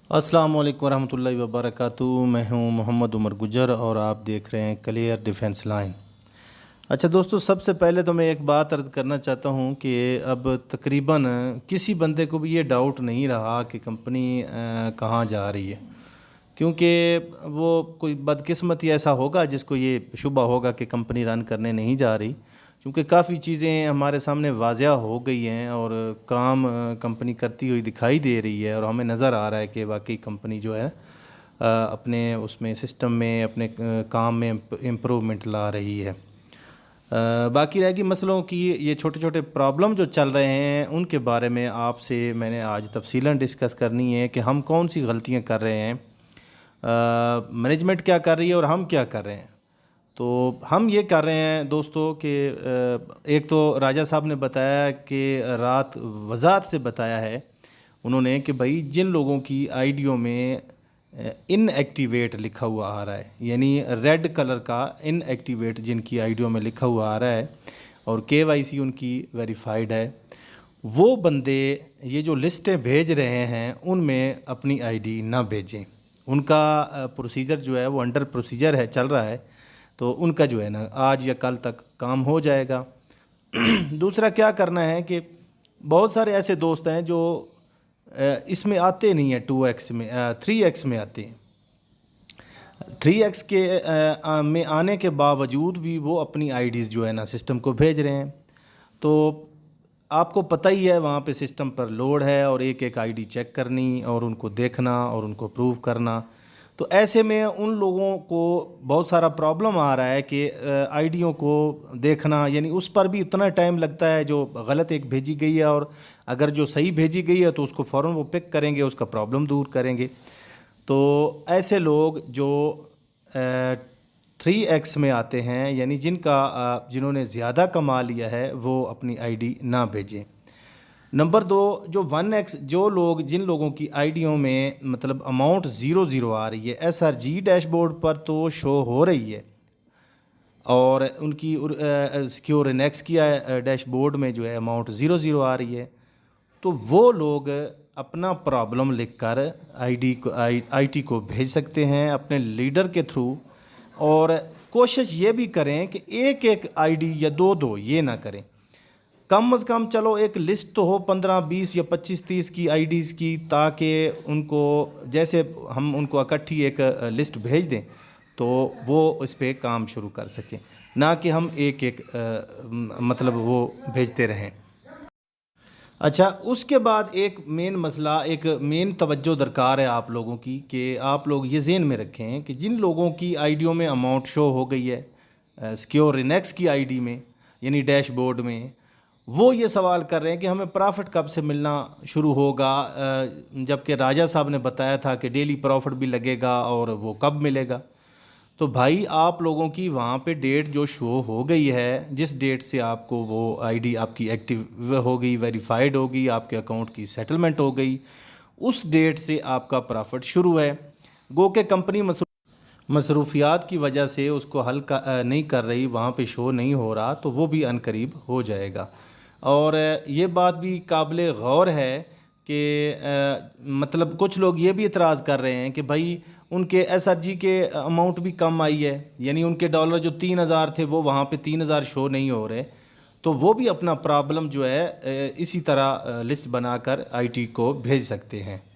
अस्सलाम वालेकुम रहमतुल्लाहि व बरकातुहू। मैं हूं मोहम्मद उमर गुजर और आप देख रहे हैं क्लियर डिफेंस लाइन। अच्छा दोस्तों, सबसे पहले तो मैं एक बात अर्ज़ करना चाहता हूं कि अब तकरीबन किसी बंदे को भी ये डाउट नहीं रहा कि कंपनी कहाँ जा रही है, क्योंकि वो कोई बदकिस्मती ऐसा होगा जिसको ये शुबा होगा कि कंपनी रन करने नहीं जा रही, क्योंकि काफ़ी चीज़ें हमारे सामने वाज़िया हो गई हैं और काम कंपनी करती हुई दिखाई दे रही है और हमें नज़र आ रहा है कि वाकई कंपनी जो है अपने उसमें सिस्टम में अपने काम में इम्प्रूवमेंट ला रही है। बाकी रह गई मसलों की, ये छोटे छोटे प्रॉब्लम जो चल रहे हैं उनके बारे में आपसे मैंने आज तफसीलन डिस्कस करनी है कि हम कौन सी गलतियां कर रहे हैं, मैनेजमेंट क्या कर रही है और हम क्या कर रहे हैं। तो हम ये कर रहे हैं दोस्तों कि एक तो राजा साहब ने बताया कि रात वजाहत से बताया है उन्होंने कि भाई जिन लोगों की आईडियों में इनएक्टिवेट लिखा हुआ आ रहा है, यानी रेड कलर का इनएक्टिवेट जिनकी आईडियों में लिखा हुआ आ रहा है और केवाईसी उनकी वेरीफाइड है, वो बंदे ये जो लिस्टें भेज रहे हैं उनमें अपनी आईडी ना भेजें। उनका प्रोसीजर जो है वो अंडर प्रोसीजर है, चल रहा है, तो उनका जो है ना आज या कल तक काम हो जाएगा। दूसरा क्या करना है कि बहुत सारे ऐसे दोस्त हैं जो इसमें आते नहीं हैं, 2x में 3x में आते हैं। 3x के में आने के बावजूद भी वो अपनी आईडीज़ जो है ना सिस्टम को भेज रहे हैं। तो आपको पता ही है वहाँ पे सिस्टम पर लोड है और एक एक आईडी चेक करनी और उनको देखना और उनको प्रूव करना। तो ऐसे में उन लोगों को बहुत सारा प्रॉब्लम आ रहा है कि आईडियों को देखना, यानी उस पर भी इतना टाइम लगता है। जो गलत एक भेजी गई है और अगर जो सही भेजी गई है तो उसको फ़ौरन वो पिक करेंगे, उसका प्रॉब्लम दूर करेंगे। तो ऐसे लोग जो 3x में आते हैं, यानी जिन्होंने ज़्यादा कमा लिया है, वो अपनी आईडी ना भेजें। नंबर दो, जो 1x जिन लोगों की आईडियों में मतलब अमाउंट 00 आ रही है, SRG डैशबोर्ड पर तो शो हो रही है और उनकी सिक्योर इनेक्स की डैशबोर्ड में जो है अमाउंट 00 आ रही है, तो वो लोग अपना प्रॉब्लम लिखकर आईटी को भेज सकते हैं अपने लीडर के थ्रू। और कोशिश ये भी करें कि एक एक आईडी या दो दो ये ना करें, कम से कम चलो एक लिस्ट तो हो 15 20 या 25 30 की आईडीज़ की, ताकि उनको जैसे हम उनको इकट्ठी एक लिस्ट भेज दें तो वो इस पर काम शुरू कर सकें, ना कि हम एक एक मतलब वो भेजते रहें। अच्छा, उसके बाद एक मेन मसला, एक मेन तवज्जो दरकार है आप लोगों की कि आप लोग ये ज़हन में रखें कि जिन लोगों की आईडियों में अमाउंट शो हो गई है सिक्योर इनेक्स की आईडी में, यानी डैशबोर्ड में, वो ये सवाल कर रहे हैं कि हमें प्रॉफिट कब से मिलना शुरू होगा, जबकि राजा साहब ने बताया था कि डेली प्रॉफिट भी लगेगा और वो कब मिलेगा। तो भाई आप लोगों की वहाँ पे डेट जो शो हो गई है, जिस डेट से आपको वो आईडी आपकी एक्टिव हो गई, वेरीफाइड हो गई, आपके अकाउंट की सेटलमेंट हो गई, उस डेट से आपका प्रॉफिट शुरू है। गो के कंपनी मसरूफियात की वजह से उसको नहीं कर रही, वहाँ पे शो नहीं हो रहा, तो वो भी अनकरीब हो जाएगा। और ये बात भी काबिल गौर है कि मतलब कुछ लोग ये भी इतराज़ कर रहे हैं कि भाई उनके SRG के अमाउंट भी कम आई है, यानी उनके डॉलर जो 3000 थे वो वहाँ पे 3000 शो नहीं हो रहे, तो वो भी अपना प्रॉब्लम जो है इसी तरह लिस्ट बनाकर आईटी को भेज सकते हैं।